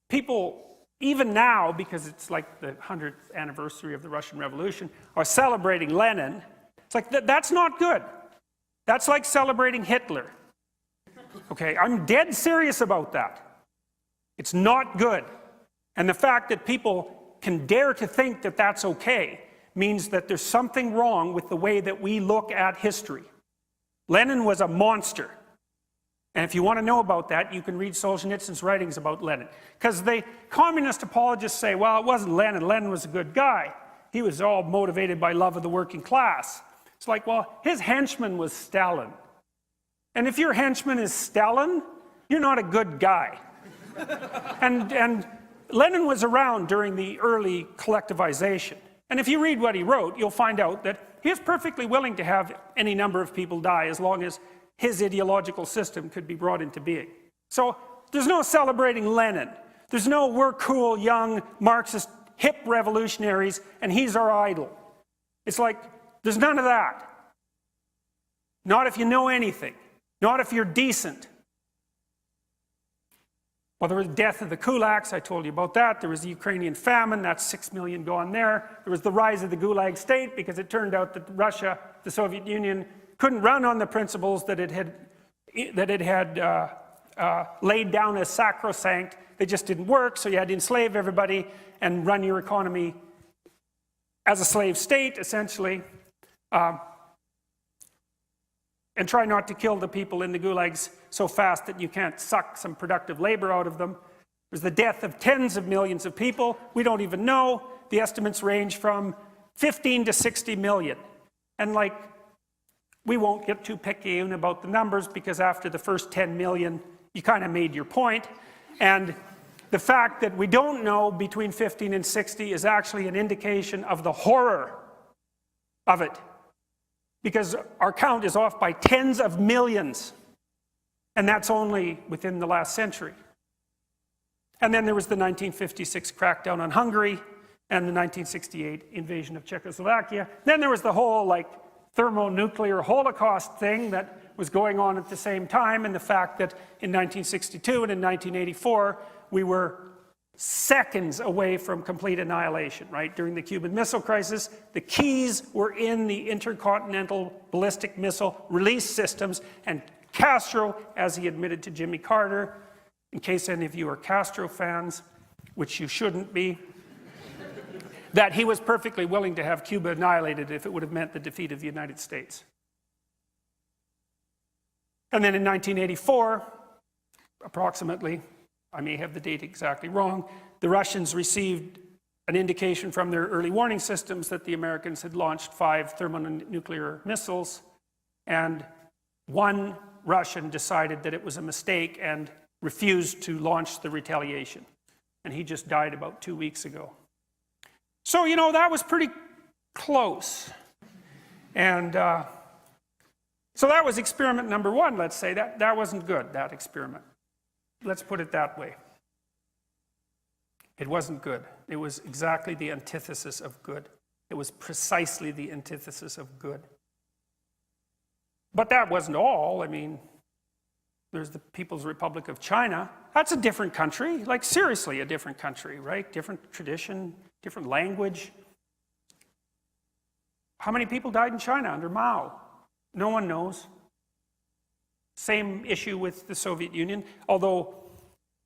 people, even now, because it's like the 100th anniversary of the Russian Revolution, are celebrating Lenin. It's like, that's not good. That's like celebrating Hitler. Okay, I'm dead serious about that. It's not good. And the fact that people can dare to think that that's okay means that there's something wrong with the way that we look at history. Lenin was a monster. And if you want to know about that, you can read Solzhenitsyn's writings about Lenin. Because the communist apologists say, well, it wasn't Lenin. Lenin was a good guy. He was all motivated by love of the working class. It's like, well, his henchman was Stalin. And if your henchman is Stalin, you're not a good guy. and Lenin was around during the early collectivization. And if you read what he wrote, you'll find out that he was perfectly willing to have any number of people die as long as his ideological system could be brought into being. So there's no celebrating Lenin. There's no we're cool, young, Marxist, hip revolutionaries, and he's our idol. It's like, there's none of that. Not if you know anything. Not if you're decent. Well, there was the death of the kulaks, I told you about that. There was the Ukrainian famine, that's 6 million gone there. There was the rise of the Gulag state because it turned out that Russia, the Soviet Union, couldn't run on the principles that it had laid down as sacrosanct. They just didn't work, so you had to enslave everybody and run your economy as a slave state, essentially. And try not to kill the people in the gulags so fast that you can't suck some productive labor out of them. There's the death of tens of millions of people. We don't even know. The estimates range from 15 to 60 million. And like, we won't get too picky about the numbers because after the first 10 million, you kind of made your point. And the fact that we don't know between 15 and 60 is actually an indication of the horror of it. Because our count is off by tens of millions. And that's only within the last century. And then there was the 1956 crackdown on Hungary and the 1968 invasion of Czechoslovakia. Then there was the whole like thermonuclear Holocaust thing that was going on at the same time, and the fact that in 1962 and in 1984 we were seconds away from complete annihilation, right? During the Cuban Missile Crisis, the keys were in the intercontinental ballistic missile release systems, and Castro, as he admitted to Jimmy Carter, in case any of you are Castro fans, which you shouldn't be, that he was perfectly willing to have Cuba annihilated if it would have meant the defeat of the United States. And then in 1984, approximately, I may have the date exactly wrong, the Russians received an indication from their early warning systems that the Americans had launched 5 thermonuclear missiles, and one Russian decided that it was a mistake and refused to launch the retaliation. And he just died about 2 weeks ago. So, you know, that was pretty close. And so that was experiment number 1, let's say. That wasn't good, that experiment. Let's put it that way. It wasn't good. It was exactly the antithesis of good. It was precisely the antithesis of good. But that wasn't all. I mean, there's the People's Republic of China. That's a different country. Like, seriously, a different country, right? Different tradition, different language. How many people died in China under Mao? No one knows. Same issue with the Soviet Union, although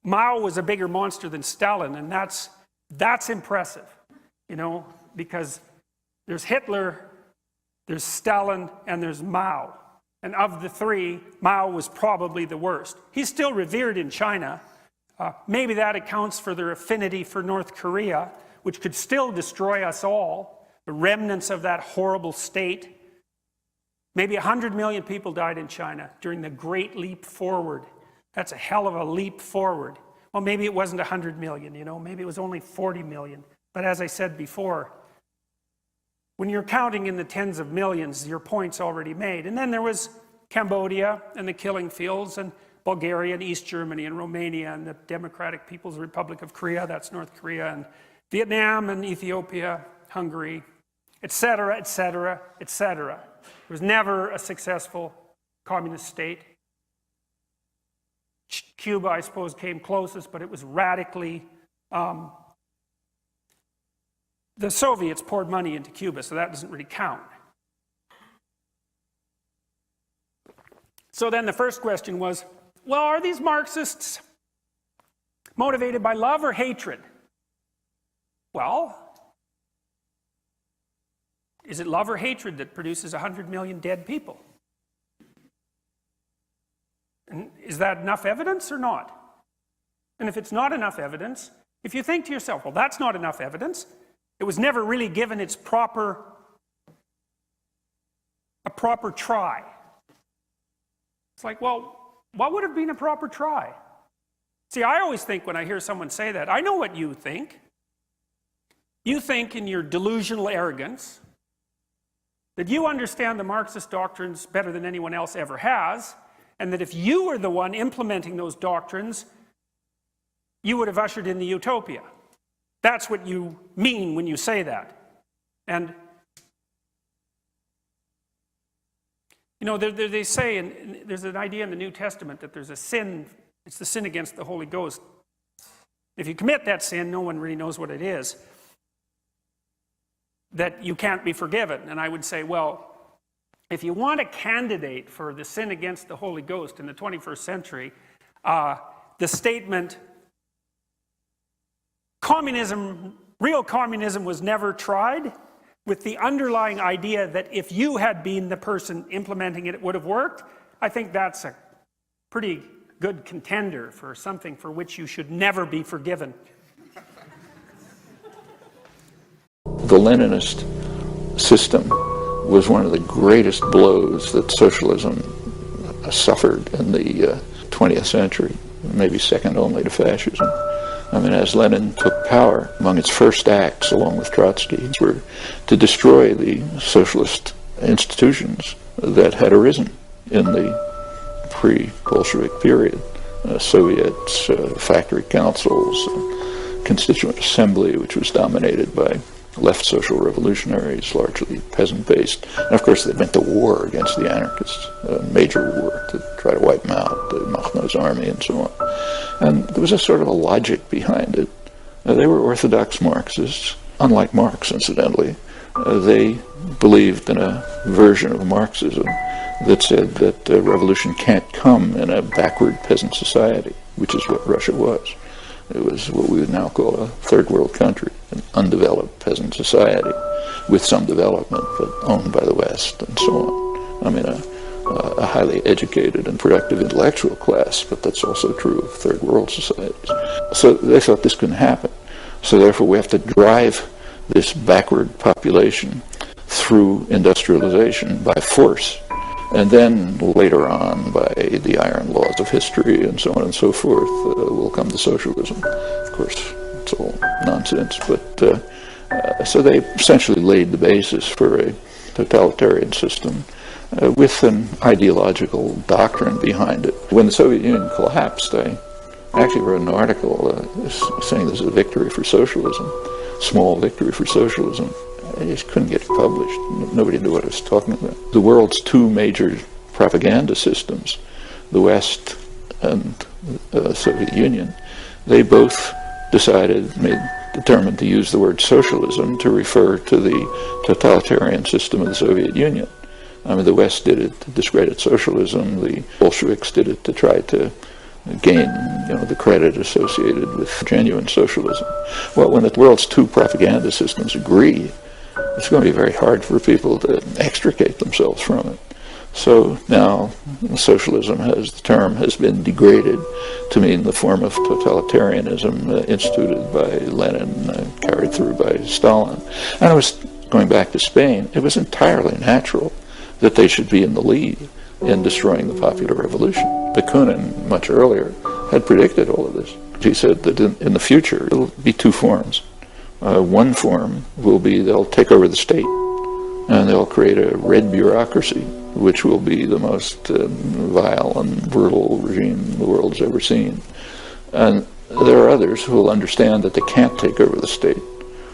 Mao was a bigger monster than Stalin, and that's impressive, you know, because there's Hitler, there's Stalin, and there's Mao. And of the 3, Mao was probably the worst. He's still revered in China. Maybe that accounts for their affinity for North Korea, which could still destroy us all, the remnants of that horrible state. Maybe 100 million people died in China during the Great Leap Forward. That's a hell of a leap forward. Well, maybe it wasn't 100 million, you know, maybe it was only 40 million. But as I said before, when you're counting in the tens of millions, your point's already made. And then there was Cambodia and the killing fields, and Bulgaria and East Germany and Romania and the Democratic People's Republic of Korea, that's North Korea, and Vietnam and Ethiopia, Hungary, etc., etc., etc. It was never a successful communist state. Cuba, I suppose, came closest, but it was radically... the Soviets poured money into Cuba, so that doesn't really count. So then the first question was, well, are these Marxists motivated by love or hatred? Well, is it love or hatred that produces 100 million dead people? And is that enough evidence or not? And if it's not enough evidence, if you think to yourself, well, that's not enough evidence, it was never really given its a proper try. It's like, well, what would have been a proper try? See, I always think when I hear someone say that, I know what you think. You think in your delusional arrogance that you understand the Marxist doctrines better than anyone else ever has, and that if you were the one implementing those doctrines, you would have ushered in the utopia. That's what you mean when you say that. And, you know, they say, and there's an idea in the New Testament that there's a sin, it's the sin against the Holy Ghost. If you commit that sin, no one really knows what it is, that you can't be forgiven. And I would say, well, if you want a candidate for the sin against the Holy Ghost in the 21st century, the statement, real communism was never tried, with the underlying idea that if you had been the person implementing it, it would have worked, I think that's a pretty good contender for something for which you should never be forgiven. The Leninist system was one of the greatest blows that socialism suffered in the 20th century, maybe second only to fascism. I mean, as Lenin took power, among its first acts, along with Trotsky, were to destroy the socialist institutions that had arisen in the pre-Bolshevik period. Soviets, factory councils, constituent assembly, which was dominated by left social revolutionaries, largely peasant-based. And of course, they went to war against the anarchists, a major war to try to wipe them out, the Makhno's army and so on. And there was a sort of a logic behind it. They were orthodox Marxists, unlike Marx, incidentally. They believed in a version of Marxism that said that revolution can't come in a backward peasant society, which is what Russia was. It was what we would now call a third world country, an undeveloped peasant society with some development, but owned by the West and so on. I mean, a highly educated and productive intellectual class, but that's also true of third world societies. So they thought this couldn't happen. So therefore we have to drive this backward population through industrialization by force. And then later on, by the iron laws of history and so on and so forth, will come to socialism. Of course, it's all nonsense, but so they essentially laid the basis for a totalitarian system with an ideological doctrine behind it. When the Soviet Union collapsed, I actually wrote an article saying this is a victory for socialism, small victory for socialism. I just couldn't get it published. Nobody knew what I was talking about. The world's two major propaganda systems, the West and the Soviet Union, they both determined to use the word socialism to refer to the totalitarian system of the Soviet Union. I mean, the West did it to discredit socialism. The Bolsheviks did it to try to gain, the credit associated with genuine socialism. Well, when the world's two propaganda systems agree, it's going to be very hard for people to extricate themselves from it. So now socialism, the term has been degraded to mean the form of totalitarianism instituted by Lenin, carried through by Stalin. And it was, going back to Spain, it was entirely natural that they should be in the lead in destroying the popular revolution. Bakunin, much earlier, had predicted all of this. He said that in the future, it'll be two forms. One form will be they'll take over the state, and they'll create a red bureaucracy, which will be the most vile and brutal regime the world's ever seen. And there are others who will understand that they can't take over the state,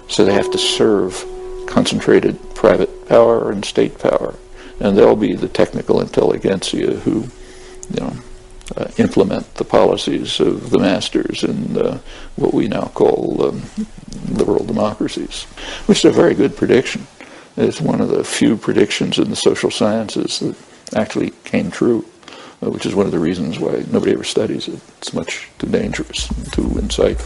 so they have to serve concentrated private power and state power. And they'll be the technical intelligentsia who, implement the policies of the masters in what we now call liberal democracies, which is a very good prediction. It's one of the few predictions in the social sciences that actually came true, which is one of the reasons why nobody ever studies it. It's much too dangerous, too insightful.